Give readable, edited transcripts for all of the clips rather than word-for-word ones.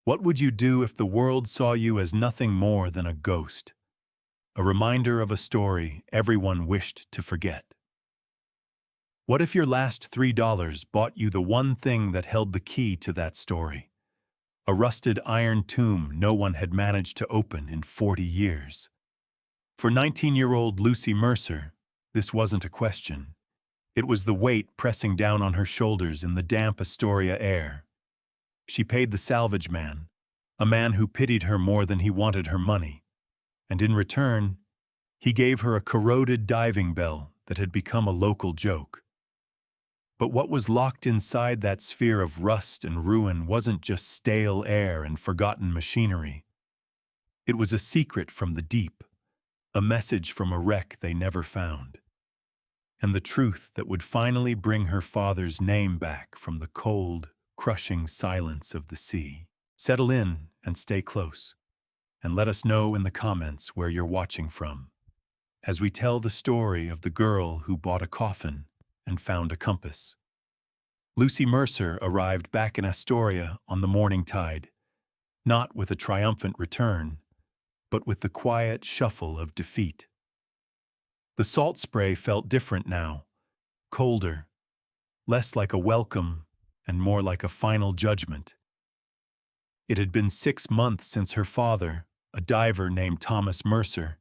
What would you do if the world saw you as nothing more than a ghost, a reminder of a story everyone wished to forget? What if your last $3 bought you the one thing that held the key to that story? A rusted iron tomb no one had managed to open in 40 years. For 19-year-old Lucy Mercer, this wasn't a question. It was the weight pressing down on her shoulders in the damp Astoria air. She paid the salvage man, a man who pitied her more than he wanted her money, and in return, he gave her a corroded diving bell that had become a local joke. But what was locked inside that sphere of rust and ruin wasn't just stale air and forgotten machinery. It was a secret from the deep, a message from a wreck they never found, and the truth that would finally bring her father's name back from the cold, crushing silence of the sea. Settle in and stay close, and let us know in the comments where you're watching from, as we tell the story of the girl who bought a coffin and found a compass. Lucy Mercer arrived back in Astoria on the morning tide, not with a triumphant return, but with the quiet shuffle of defeat. The salt spray felt different now, colder, less like a welcome and more like a final judgment. It had been 6 months since her father, a diver named Thomas Mercer,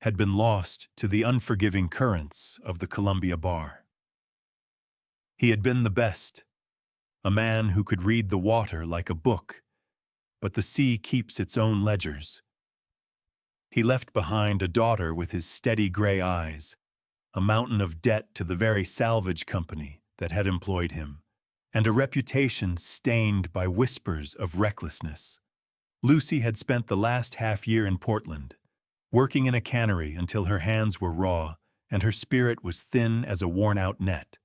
had been lost to the unforgiving currents of the Columbia Bar. He had been the best, a man who could read the water like a book, but the sea keeps its own ledgers. He left behind a daughter with his steady gray eyes, a mountain of debt to the very salvage company that had employed him, and a reputation stained by whispers of recklessness. Lucy had spent the last half-year in Portland, working in a cannery until her hands were raw and her spirit was thin as a worn-out net,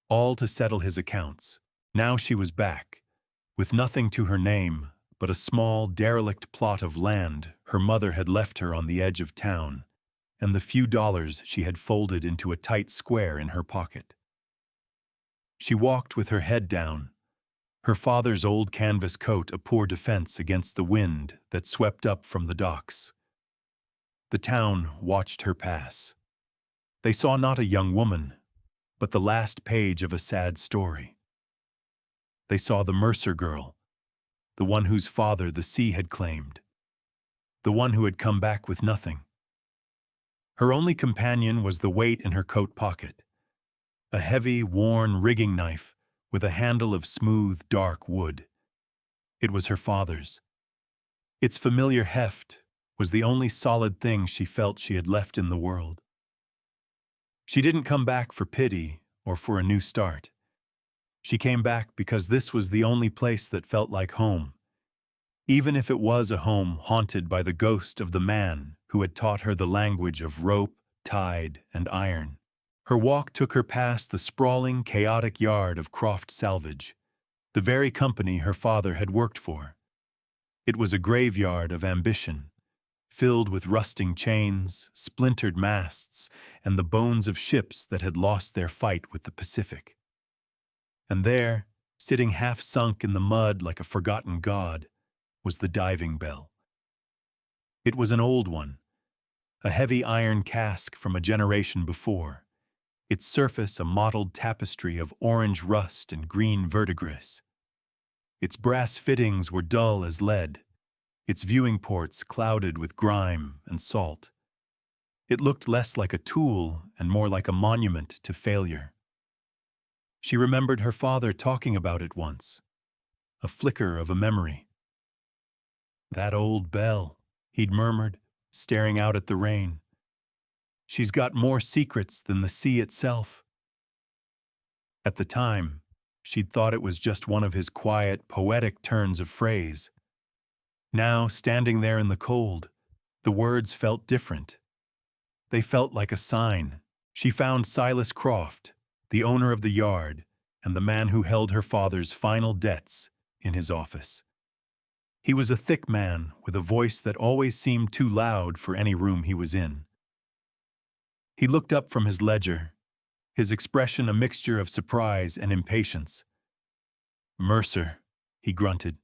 all to settle his accounts. Now she was back, with nothing to her name but a small, derelict plot of land her mother had left her on the edge of town, and the few dollars she had folded into a tight square in her pocket. She walked with her head down, her father's old canvas coat a poor defense against the wind that swept up from the docks. The town watched her pass. They saw not a young woman, but the last page of a sad story. They saw the Mercer girl, the one whose father the sea had claimed, the one who had come back with nothing. Her only companion was the weight in her coat pocket, a heavy, worn rigging knife with a handle of smooth, dark wood. It was her father's. Its familiar heft was the only solid thing she felt she had left in the world. She didn't come back for pity or for a new start. She came back because this was the only place that felt like home, even if it was a home haunted by the ghost of the man who had taught her the language of rope, tide, and iron. Her walk took her past the sprawling, chaotic yard of Croft Salvage, the very company her father had worked for. It was a graveyard of ambition, filled with rusting chains, splintered masts, and the bones of ships that had lost their fight with the Pacific. And there, sitting half-sunk in the mud like a forgotten god, was the diving bell. It was an old one, a heavy iron cask from a generation before, its surface a mottled tapestry of orange rust and green verdigris. Its brass fittings were dull as lead, its viewing ports clouded with grime and salt. It looked less like a tool and more like a monument to failure. She remembered her father talking about it once, a flicker of a memory. "That old bell," he'd murmured, staring out at the rain. "She's got more secrets than the sea itself." At the time, she'd thought it was just one of his quiet, poetic turns of phrase. Now, standing there in the cold, the words felt different. They felt like a sign. She found Silas Croft, the owner of the yard, and the man who held her father's final debts, in his office. He was a thick man with a voice that always seemed too loud for any room he was in. He looked up from his ledger, his expression a mixture of surprise and impatience. "Mercer," he grunted.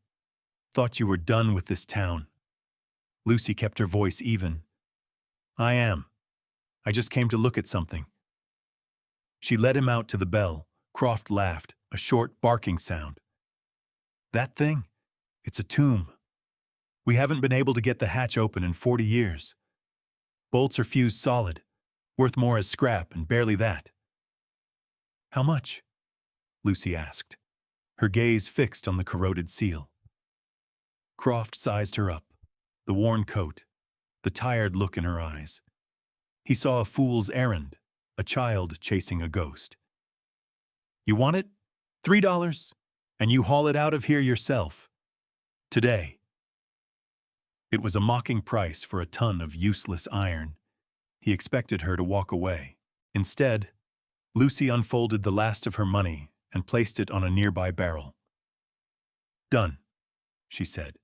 Thought you were done with this town. Lucy kept her voice even. I am. I just came to look at something. She led him out to the bell. Croft laughed, a short barking sound. That thing? It's a tomb. We haven't been able to get the hatch open in 40 years. Bolts are fused solid, worth more as scrap and barely that. How much? Lucy asked, her gaze fixed on the corroded seal. Croft sized her up, the worn coat, the tired look in her eyes. He saw a fool's errand, a child chasing a ghost. You want it? $3, and you haul it out of here yourself. Today. It was a mocking price for a ton of useless iron. He expected her to walk away. Instead, Lucy unfolded the last of her money and placed it on a nearby barrel. Done, she said.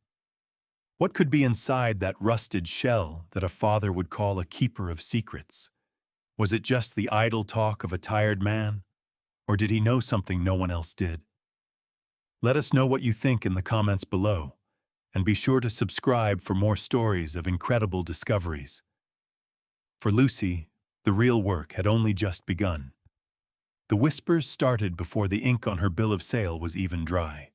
What could be inside that rusted shell that a father would call a keeper of secrets? Was it just the idle talk of a tired man? Or did he know something no one else did? Let us know what you think in the comments below, and be sure to subscribe for more stories of incredible discoveries. For Lucy, the real work had only just begun. The whispers started before the ink on her bill of sale was even dry.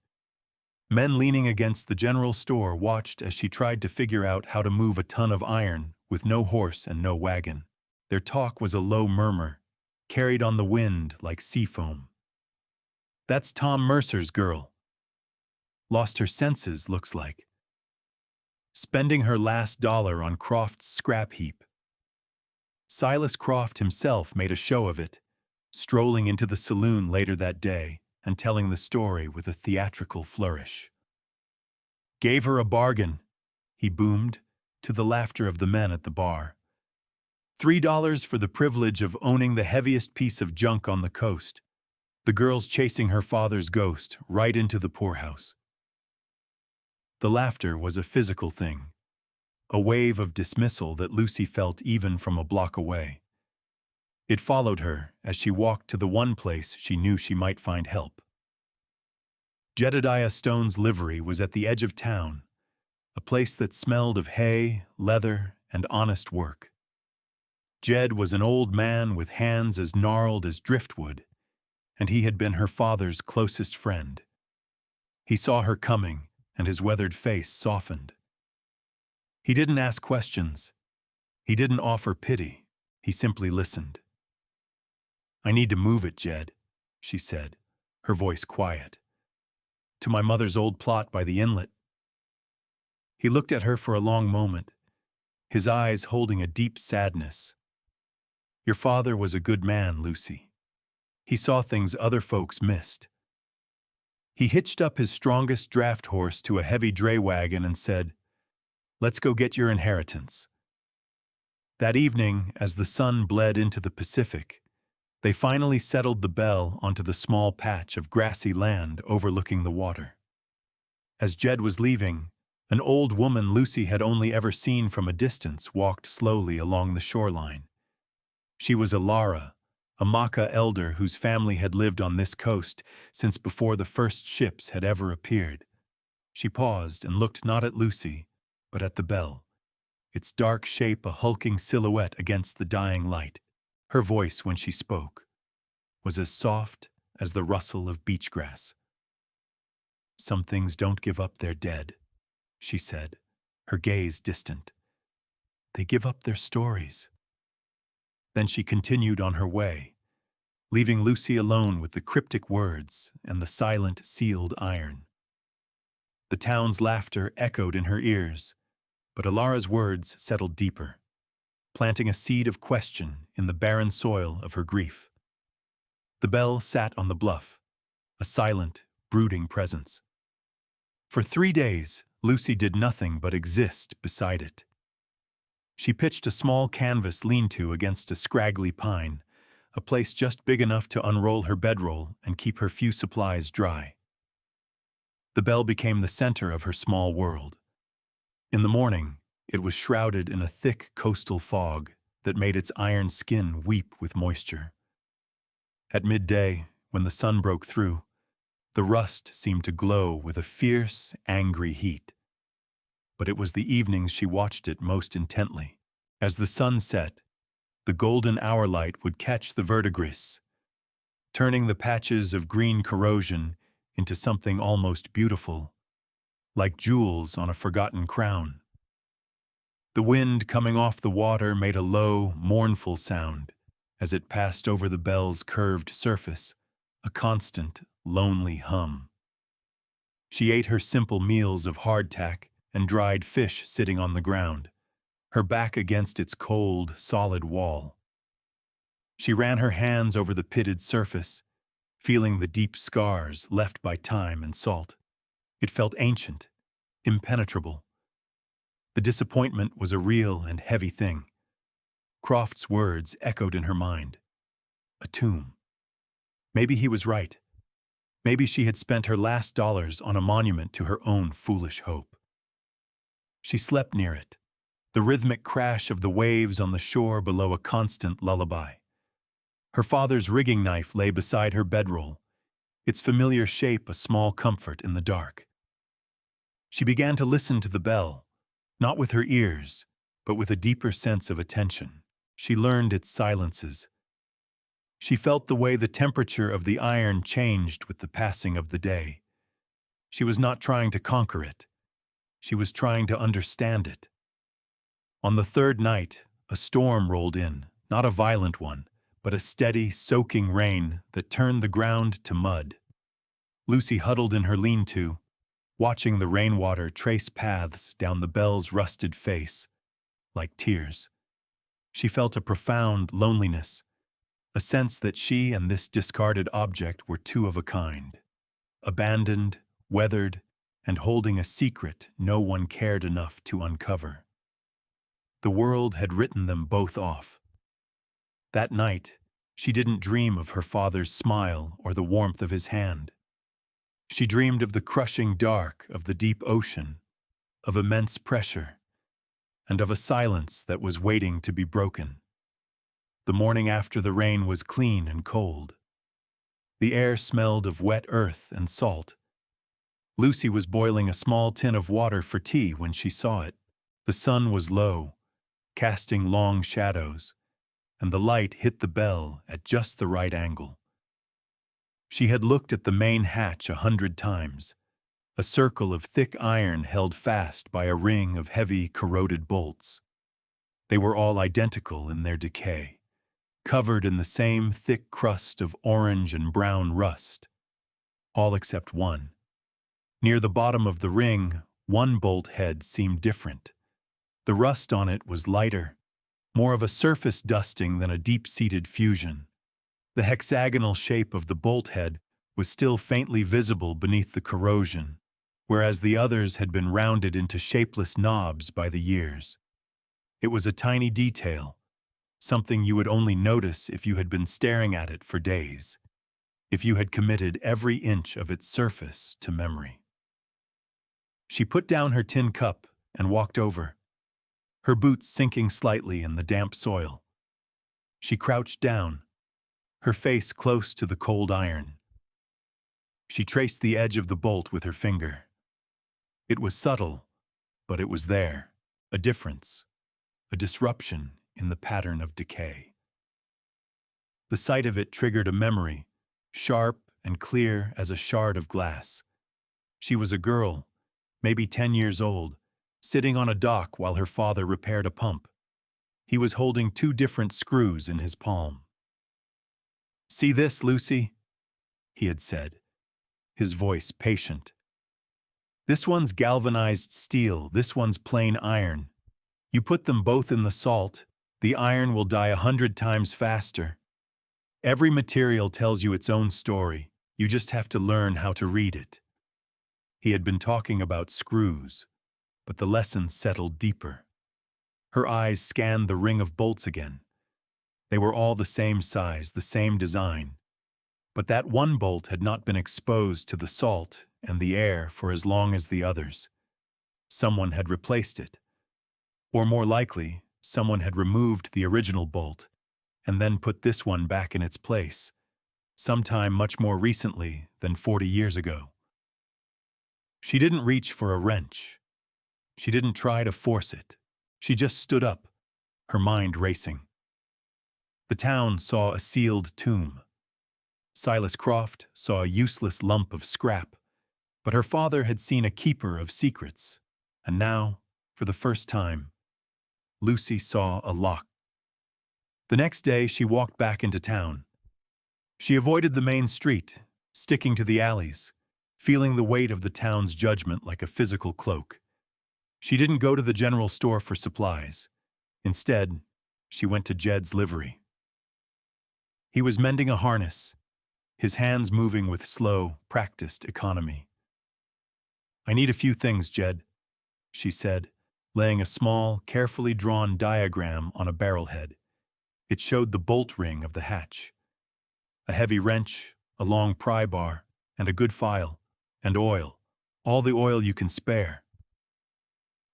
Men leaning against the general store watched as she tried to figure out how to move a ton of iron with no horse and no wagon. Their talk was a low murmur, carried on the wind like sea foam. That's Tom Mercer's girl. Lost her senses, looks like. Spending her last dollar on Croft's scrap heap. Silas Croft himself made a show of it, strolling into the saloon later that day and telling the story with a theatrical flourish. Gave her a bargain, he boomed, to the laughter of the men at the bar. $3 for the privilege of owning the heaviest piece of junk on the coast, the girls chasing her father's ghost right into the poorhouse. The laughter was a physical thing, a wave of dismissal that Lucy felt even from a block away. It followed her as she walked to the one place she knew she might find help. Jedediah Stone's livery was at the edge of town, a place that smelled of hay, leather, and honest work. Jed was an old man with hands as gnarled as driftwood, and he had been her father's closest friend. He saw her coming, and his weathered face softened. He didn't ask questions. He didn't offer pity. He simply listened. I need to move it, Jed, she said, her voice quiet. To my mother's old plot by the inlet. He looked at her for a long moment, his eyes holding a deep sadness. Your father was a good man, Lucy. He saw things other folks missed. He hitched up his strongest draft horse to a heavy dray wagon and said, Let's go get your inheritance. That evening, as the sun bled into the Pacific, they finally settled the bell onto the small patch of grassy land overlooking the water. As Jed was leaving, an old woman Lucy had only ever seen from a distance walked slowly along the shoreline. She was Alara, a Maka elder whose family had lived on this coast since before the first ships had ever appeared. She paused and looked not at Lucy, but at the bell, its dark shape a hulking silhouette against the dying light. Her voice, when she spoke, was as soft as the rustle of beach grass. Some things don't give up their dead, she said, her gaze distant. They give up their stories. Then she continued on her way, leaving Lucy alone with the cryptic words and the silent, sealed iron. The town's laughter echoed in her ears, but Alara's words settled deeper, planting a seed of question in the barren soil of her grief. The bell sat on the bluff, a silent, brooding presence. For 3 days, Lucy did nothing but exist beside it. She pitched a small canvas lean-to against a scraggly pine, a place just big enough to unroll her bedroll and keep her few supplies dry. The bell became the center of her small world. In the morning, it was shrouded in a thick coastal fog that made its iron skin weep with moisture. At midday, when the sun broke through, The rust seemed to glow with a fierce, angry heat. But it was the evenings she watched it most intently. As the sun set, the golden hour light would catch the verdigris, turning the patches of green corrosion into something almost beautiful, like jewels on a forgotten crown. The wind coming off the water made a low, mournful sound as it passed over the bell's curved surface, a constant, lonely hum. She ate her simple meals of hardtack and dried fish sitting on the ground, her back against its cold, solid wall. She ran her hands over the pitted surface, feeling the deep scars left by time and salt. It felt ancient, impenetrable. The disappointment was a real and heavy thing. Croft's words echoed in her mind. A tomb. Maybe he was right. Maybe she had spent her last dollars on a monument to her own foolish hope. She slept near it, the rhythmic crash of the waves on the shore below a constant lullaby. Her father's rigging knife lay beside her bedroll, its familiar shape a small comfort in the dark. She began to listen to the bell, not with her ears, but with a deeper sense of attention. She learned its silences. She felt the way the temperature of the iron changed with the passing of the day. She was not trying to conquer it. She was trying to understand it. On the third night, a storm rolled in, not a violent one, but a steady, soaking rain that turned the ground to mud. Lucy huddled in her lean-to, watching the rainwater trace paths down the bell's rusted face, like tears. She felt a profound loneliness, a sense that she and this discarded object were two of a kind, abandoned, weathered, and holding a secret no one cared enough to uncover. The world had written them both off. That night, she didn't dream of her father's smile or the warmth of his hand. She dreamed of the crushing dark of the deep ocean, of immense pressure, and of a silence that was waiting to be broken. The morning after the rain was clean and cold. The air smelled of wet earth and salt. Lucy was boiling a small tin of water for tea when she saw it. The sun was low, casting long shadows, and the light hit the bell at just the right angle. She had looked at the main hatch 100 times, a circle of thick iron held fast by a ring of heavy, corroded bolts. They were all identical in their decay, covered in the same thick crust of orange and brown rust, all except one. Near the bottom of the ring, one bolt head seemed different. The rust on it was lighter, more of a surface dusting than a deep-seated fusion. The hexagonal shape of the bolt head was still faintly visible beneath the corrosion, whereas the others had been rounded into shapeless knobs by the years. It was a tiny detail, something you would only notice if you had been staring at it for days, if you had committed every inch of its surface to memory. She put down her tin cup and walked over, her boots sinking slightly in the damp soil. She crouched down, her face close to the cold iron. She traced the edge of the bolt with her finger. It was subtle, but it was there, a difference, a disruption in the pattern of decay. The sight of it triggered a memory, sharp and clear as a shard of glass. She was a girl, maybe 10 years old, sitting on a dock while her father repaired a pump. He was holding 2 different screws in his palm. "See this, Lucy?" he had said, his voice patient. "This one's galvanized steel, this one's plain iron. You put them both in the salt, the iron will die 100 times faster. Every material tells you its own story, you just have to learn how to read it." He had been talking about screws, but the lesson settled deeper. Her eyes scanned the ring of bolts again. They were all the same size, the same design. But that one bolt had not been exposed to the salt and the air for as long as the others. Someone had replaced it. Or more likely, someone had removed the original bolt and then put this one back in its place, sometime much more recently than 40 years ago. She didn't reach for a wrench. She didn't try to force it. She just stood up, her mind racing. The town saw a sealed tomb. Silas Croft saw a useless lump of scrap, but her father had seen a keeper of secrets, and now, for the first time, Lucy saw a lock. The next day, she walked back into town. She avoided the main street, sticking to the alleys, feeling the weight of the town's judgment like a physical cloak. She didn't go to the general store for supplies. Instead, she went to Jed's livery. He was mending a harness, his hands moving with slow, practiced economy. "I need a few things, Jed," she said, laying a small, carefully drawn diagram on a barrelhead. It showed the bolt ring of the hatch. A heavy wrench, a long pry bar, and a good file, and oil, all the oil you can spare.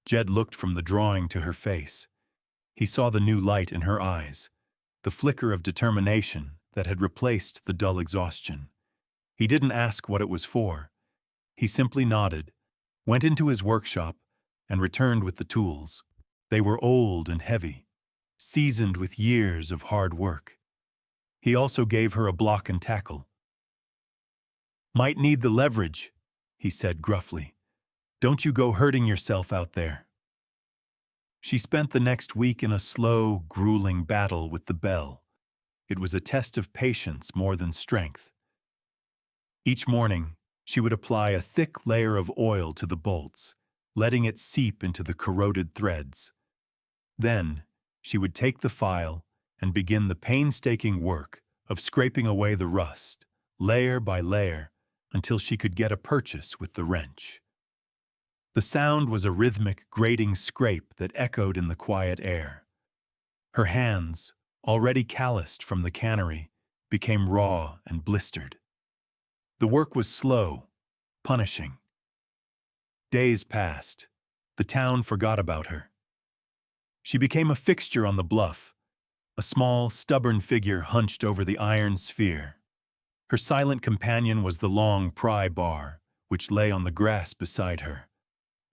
Jed looked from the drawing to her face. He saw the new light in her eyes, the flicker of determination that had replaced the dull exhaustion. He didn't ask what it was for. He simply nodded, went into his workshop, and returned with the tools. They were old and heavy, seasoned with years of hard work. He also gave her a block and tackle. "Might need the leverage," he said gruffly. "Don't you go hurting yourself out there." She spent the next week in a slow, grueling battle with the bell. It was a test of patience more than strength. Each morning, she would apply a thick layer of oil to the bolts, letting it seep into the corroded threads. Then, she would take the file and begin the painstaking work of scraping away the rust, layer by layer, until she could get a purchase with the wrench. The sound was a rhythmic, grating scrape that echoed in the quiet air. Her hands, already calloused from the cannery, became raw and blistered. The work was slow, punishing. Days passed. The town forgot about her. She became a fixture on the bluff, a small, stubborn figure hunched over the iron sphere. Her silent companion was the long pry bar, which lay on the grass beside her,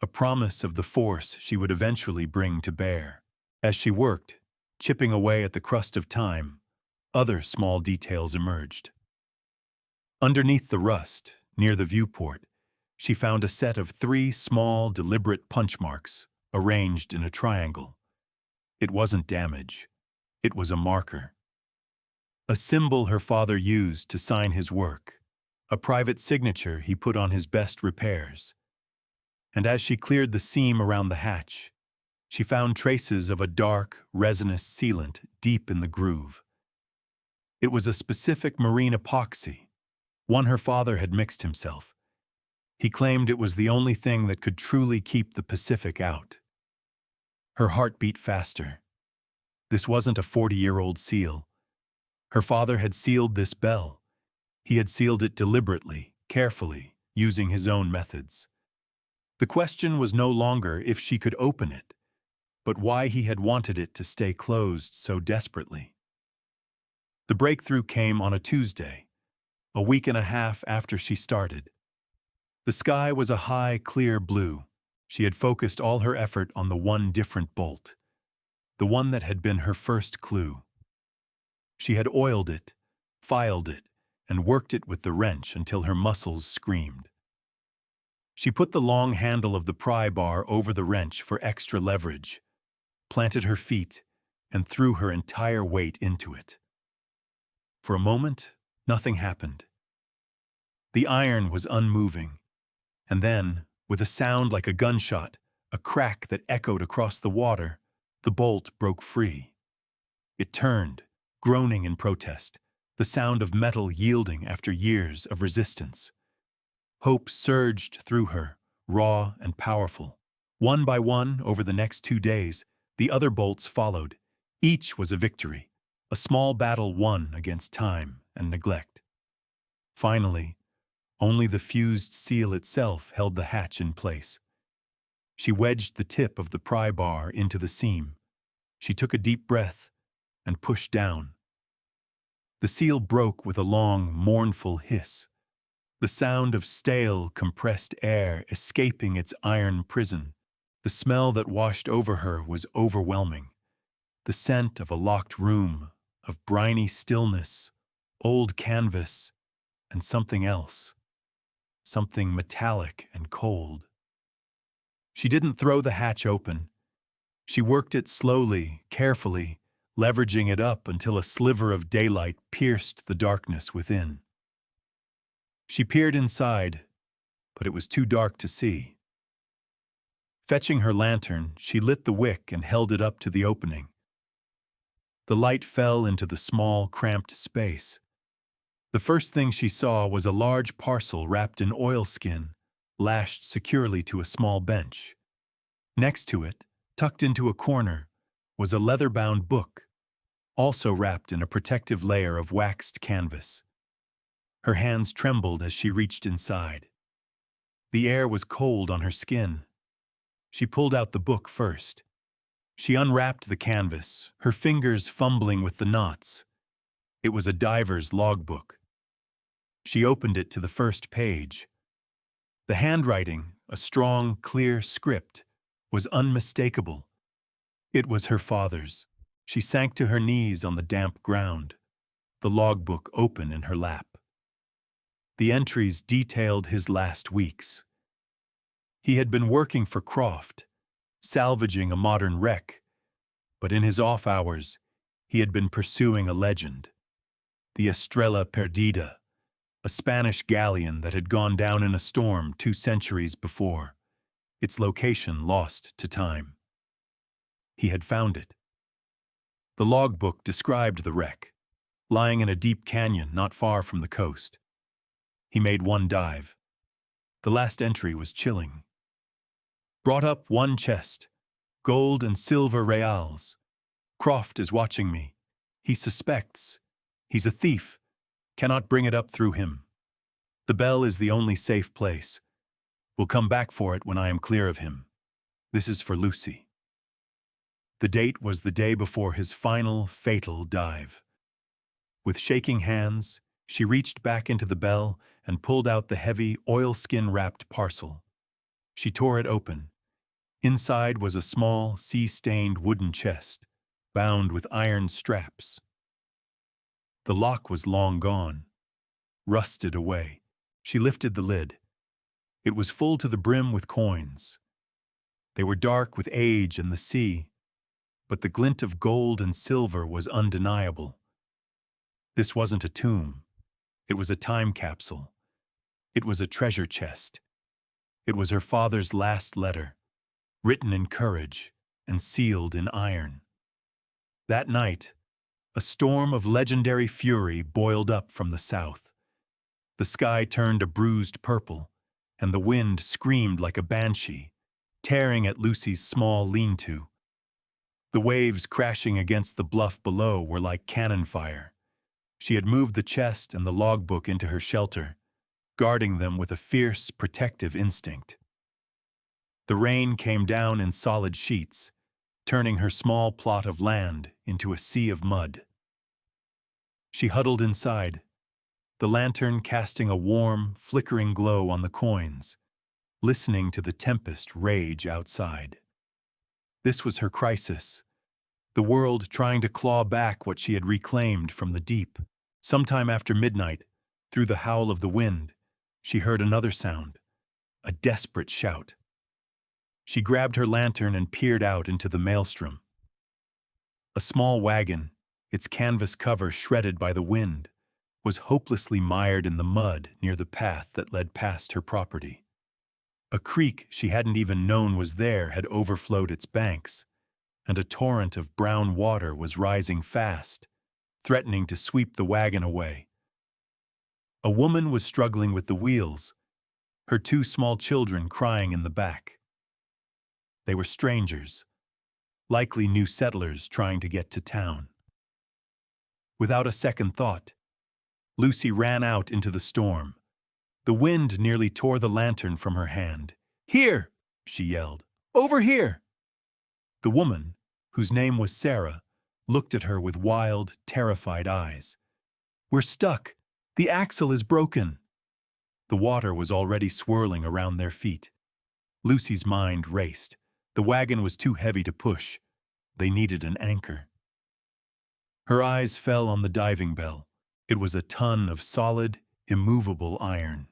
a promise of the force she would eventually bring to bear. As she worked, chipping away at the crust of time, other small details emerged. Underneath the rust, near the viewport, she found a set of 3 small, deliberate punch marks, arranged in a triangle. It wasn't damage. It was a marker. A symbol her father used to sign his work, a private signature he put on his best repairs. And as she cleared the seam around the hatch, she found traces of a dark, resinous sealant deep in the groove. It was a specific marine epoxy, one her father had mixed himself. He claimed it was the only thing that could truly keep the Pacific out. Her heart beat faster. This wasn't a 40-year-old seal. Her father had sealed this bell. He had sealed it deliberately, carefully, using his own methods. The question was no longer if she could open it, but why he had wanted it to stay closed so desperately. The breakthrough came on a Tuesday, a week and a half after she started. The sky was a high, clear blue. She had focused all her effort on the one different bolt, the one that had been her first clue. She had oiled it, filed it, and worked it with the wrench until her muscles screamed. She put the long handle of the pry bar over the wrench for extra leverage, planted her feet, and threw her entire weight into it. For a moment, nothing happened. The iron was unmoving, and then, with a sound like a gunshot, a crack that echoed across the water, the bolt broke free. It turned, groaning in protest, the sound of metal yielding after years of resistance. Hope surged through her, raw and powerful. One by one, over the next 2 days, the other bolts followed. Each was a victory, a small battle won against time and neglect. Finally, only the fused seal itself held the hatch in place. She wedged the tip of the pry bar into the seam. She took a deep breath and pushed down. The seal broke with a long, mournful hiss, the sound of stale, compressed air escaping its iron prison. The smell that washed over her was overwhelming. The scent of a locked room, of briny stillness, old canvas, and something else, something metallic and cold. She didn't throw the hatch open. She worked it slowly, carefully, leveraging it up until a sliver of daylight pierced the darkness within. She peered inside, but it was too dark to see. Fetching her lantern, she lit the wick and held it up to the opening. The light fell into the small, cramped space. The first thing she saw was a large parcel wrapped in oilskin, lashed securely to a small bench. Next to it, tucked into a corner, was a leather-bound book, also wrapped in a protective layer of waxed canvas. Her hands trembled as she reached inside. The air was cold on her skin. She pulled out the book first. She unwrapped the canvas, her fingers fumbling with the knots. It was a diver's logbook. She opened it to the first page. The handwriting, a strong, clear script, was unmistakable. It was her father's. She sank to her knees on the damp ground, the logbook open in her lap. The entries detailed his last weeks. He had been working for Croft, salvaging a modern wreck, but in his off hours, he had been pursuing a legend, the Estrella Perdida, a Spanish galleon that had gone down in a storm 2 centuries before, its location lost to time. He had found it. The logbook described the wreck, lying in a deep canyon not far from the coast. He made one dive. The last entry was chilling. Brought up 1 chest, gold and silver reals. Croft is watching me. He suspects. He's a thief. Cannot bring it up through him. The bell is the only safe place. Will come back for it when I am clear of him. This is for Lucy. The date was the day before his final, fatal dive. With shaking hands, she reached back into the bell and pulled out the heavy, oilskin-wrapped parcel. She tore it open. Inside was a small, sea-stained wooden chest, bound with iron straps. The lock was long gone, rusted away. She lifted the lid. It was full to the brim with coins. They were dark with age and the sea, but the glint of gold and silver was undeniable. This wasn't a tomb. It was a time capsule. It was a treasure chest. It was her father's last letter, written in courage and sealed in iron. That night, a storm of legendary fury boiled up from the south. The sky turned a bruised purple, and the wind screamed like a banshee, tearing at Lucy's small lean-to. The waves crashing against the bluff below were like cannon fire. She had moved the chest and the logbook into her shelter, guarding them with a fierce, protective instinct. The rain came down in solid sheets, turning her small plot of land into a sea of mud. She huddled inside, the lantern casting a warm, flickering glow on the coins, listening to the tempest rage outside. This was her crisis, the world trying to claw back what she had reclaimed from the deep. Sometime after midnight, through the howl of the wind, she heard another sound, a desperate shout. She grabbed her lantern and peered out into the maelstrom. A small wagon, its canvas cover shredded by the wind, was hopelessly mired in the mud near the path that led past her property. A creek she hadn't even known was there had overflowed its banks, and a torrent of brown water was rising fast, threatening to sweep the wagon away. A woman was struggling with the wheels, her 2 small children crying in the back. They were strangers, likely new settlers trying to get to town. Without a second thought, Lucy ran out into the storm. The wind nearly tore the lantern from her hand. "Here!" she yelled. "Over here!" The woman, whose name was Sarah, looked at her with wild, terrified eyes. We're stuck. The axle is broken. The water was already swirling around their feet. Lucy's mind raced. The wagon was too heavy to push. They needed an anchor. Her eyes fell on the diving bell. It was a ton of solid, immovable iron.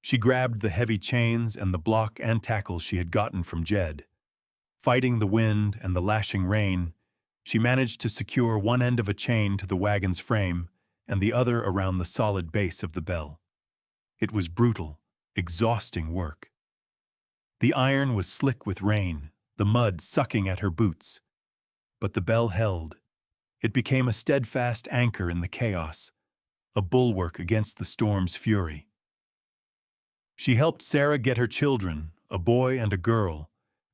She grabbed the heavy chains and the block and tackle she had gotten from Jed. Fighting the wind and the lashing rain, she managed to secure one end of a chain to the wagon's frame and the other around the solid base of the bell. It was brutal, exhausting work. The iron was slick with rain, the mud sucking at her boots. But the bell held. It became a steadfast anchor in the chaos, a bulwark against the storm's fury. She helped Sarah get her children, a boy and a girl,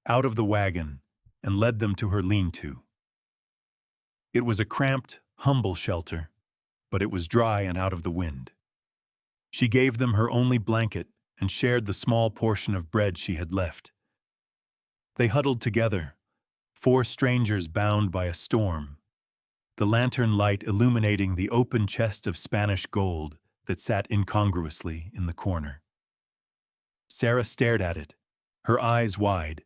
out of the wagon and led them to her lean-to. It was a cramped, humble shelter, but it was dry and out of the wind. She gave them her only blanket and shared the small portion of bread she had left. They huddled together, 4 strangers bound by a storm, the lantern light illuminating the open chest of Spanish gold that sat incongruously in the corner. Sarah stared at it, her eyes wide,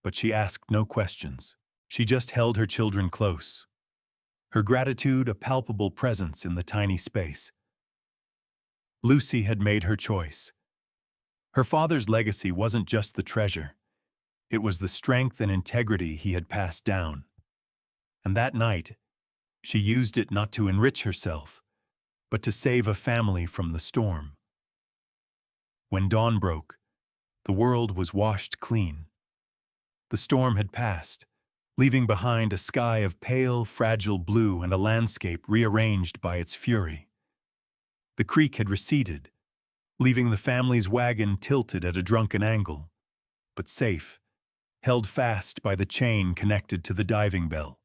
but she asked no questions. She just held her children close, her gratitude a palpable presence in the tiny space. Lucy had made her choice. Her father's legacy wasn't just the treasure. It was the strength and integrity he had passed down. And that night, she used it not to enrich herself, but to save a family from the storm. When dawn broke, the world was washed clean. The storm had passed, leaving behind a sky of pale, fragile blue and a landscape rearranged by its fury. The creek had receded, leaving the family's wagon tilted at a drunken angle, but safe, held fast by the chain connected to the diving bell.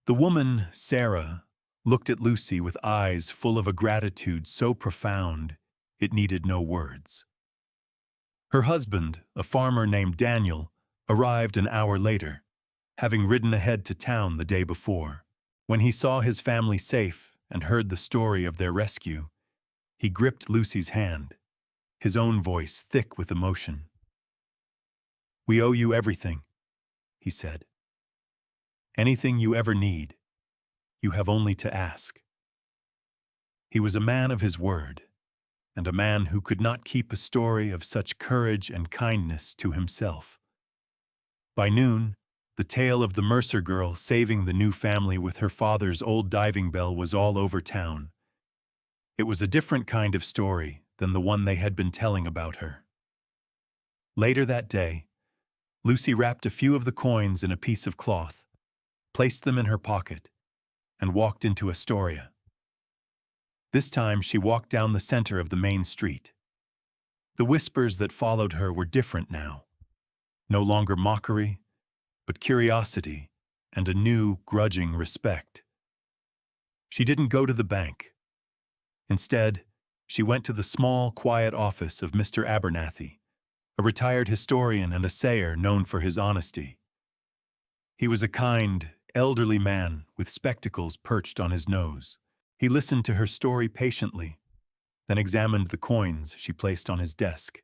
The woman, Sarah, looked at Lucy with eyes full of a gratitude so profound it needed no words. Her husband, a farmer named Daniel, arrived an hour later, having ridden ahead to town the day before. When he saw his family safe and heard the story of their rescue, he gripped Lucy's hand, his own voice thick with emotion. "We owe you everything," he said. "Anything you ever need, you have only to ask." He was a man of his word, and a man who could not keep a story of such courage and kindness to himself. By noon, the tale of the Mercer girl saving the new family with her father's old diving bell was all over town. It was a different kind of story than the one they had been telling about her. Later that day, Lucy wrapped a few of the coins in a piece of cloth, placed them in her pocket, and walked into Astoria. This time she walked down the center of the main street. The whispers that followed her were different now. No longer mockery, but curiosity and a new, grudging respect. She didn't go to the bank. Instead, she went to the small, quiet office of Mr. Abernathy, a retired historian and assayer known for his honesty. He was a kind, elderly man with spectacles perched on his nose. He listened to her story patiently, then examined the coins she placed on his desk.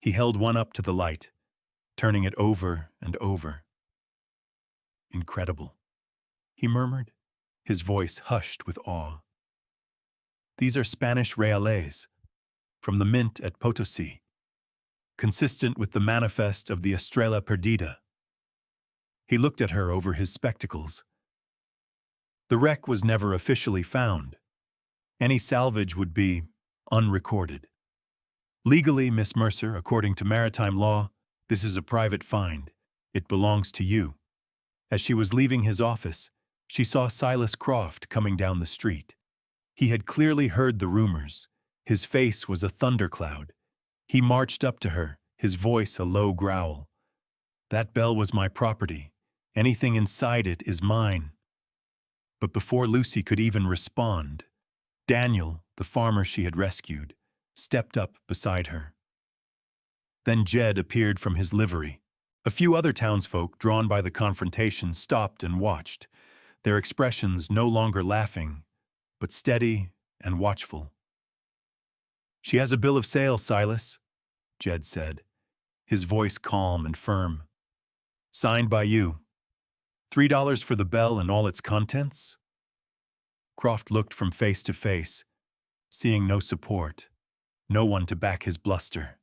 He held one up to the light, turning it over and over. "Incredible," he murmured, his voice hushed with awe. "These are Spanish reales, from the mint at Potosi, consistent with the manifest of the Estrella Perdida." He looked at her over his spectacles. The wreck was never officially found. Any salvage would be unrecorded. Legally, Miss Mercer, according to maritime law, this is a private find. It belongs to you. As she was leaving his office, she saw Silas Croft coming down the street. He had clearly heard the rumors. His face was a thundercloud. He marched up to her, his voice a low growl. "That bell was my property. Anything inside it is mine." But before Lucy could even respond, Daniel, the farmer she had rescued, stepped up beside her. Then Jed appeared from his livery. A few other townsfolk, drawn by the confrontation, stopped and watched, their expressions no longer laughing, but steady and watchful. "She has a bill of sale, Silas," Jed said, his voice calm and firm. "Signed by you. $3 for the bell and all its contents?" Croft looked from face to face, seeing no support, no one to back his bluster.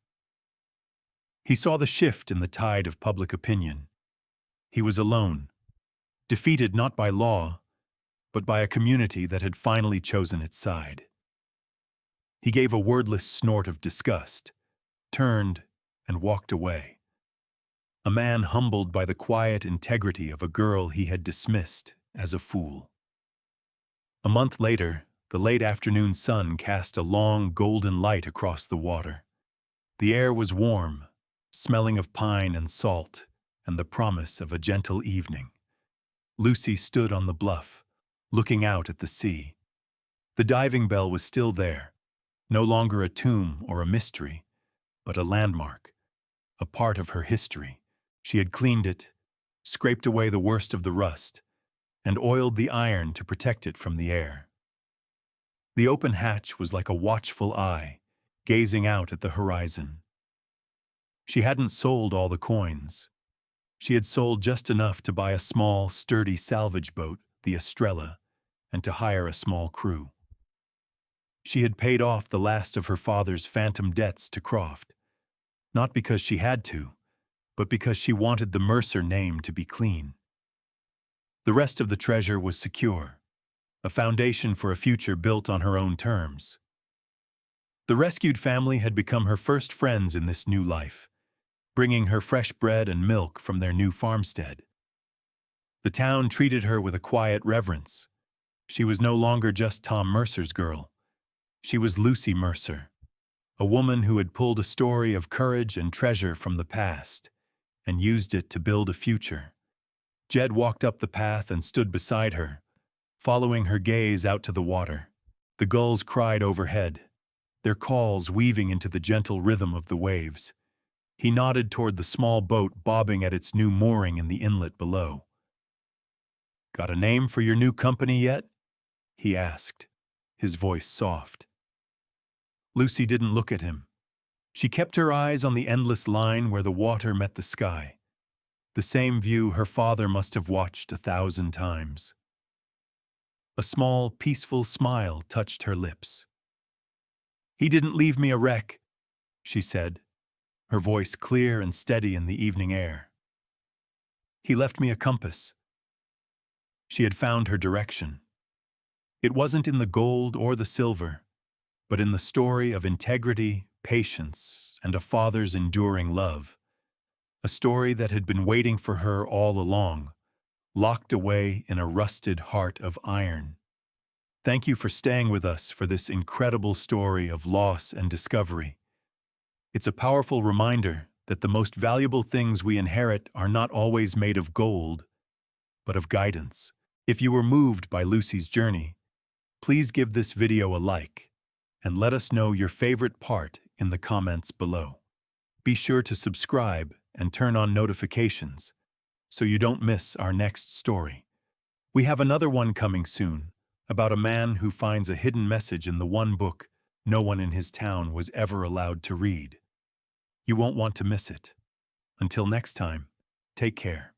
He saw the shift in the tide of public opinion. He was alone, defeated not by law, but by a community that had finally chosen its side. He gave a wordless snort of disgust, turned, and walked away. A man humbled by the quiet integrity of a girl he had dismissed as a fool. A month later, the late afternoon sun cast a long golden light across the water. The air was warm, smelling of pine and salt, and the promise of a gentle evening. Lucy stood on the bluff, looking out at the sea. The diving bell was still there, no longer a tomb or a mystery, but a landmark, a part of her history. She had cleaned it, scraped away the worst of the rust, and oiled the iron to protect it from the air. The open hatch was like a watchful eye, gazing out at the horizon. She hadn't sold all the coins. She had sold just enough to buy a small, sturdy salvage boat, the Estrella, and to hire a small crew. She had paid off the last of her father's phantom debts to Croft, not because she had to, but because she wanted the Mercer name to be clean. The rest of the treasure was secure, a foundation for a future built on her own terms. The rescued family had become her first friends in this new life, bringing her fresh bread and milk from their new farmstead. The town treated her with a quiet reverence. She was no longer just Tom Mercer's girl. She was Lucy Mercer, a woman who had pulled a story of courage and treasure from the past and used it to build a future. Jed walked up the path and stood beside her, following her gaze out to the water. The gulls cried overhead, their calls weaving into the gentle rhythm of the waves. He nodded toward the small boat bobbing at its new mooring in the inlet below. "Got a name for your new company yet?" he asked, his voice soft. Lucy didn't look at him. She kept her eyes on the endless line where the water met the sky, the same view her father must have watched 1,000 times. A small, peaceful smile touched her lips. "He didn't leave me a wreck," she said, her voice clear and steady in the evening air. "He left me a compass." She had found her direction. It wasn't in the gold or the silver, but in the story of integrity, patience, and a father's enduring love. A story that had been waiting for her all along, locked away in a rusted heart of iron. Thank you for staying with us for this incredible story of loss and discovery. It's a powerful reminder that the most valuable things we inherit are not always made of gold, but of guidance. If you were moved by Lucy's journey, please give this video a like and let us know your favorite part in the comments below. Be sure to subscribe and turn on notifications so you don't miss our next story. We have another one coming soon about a man who finds a hidden message in the one book no one in his town was ever allowed to read. You won't want to miss it. Until next time, take care.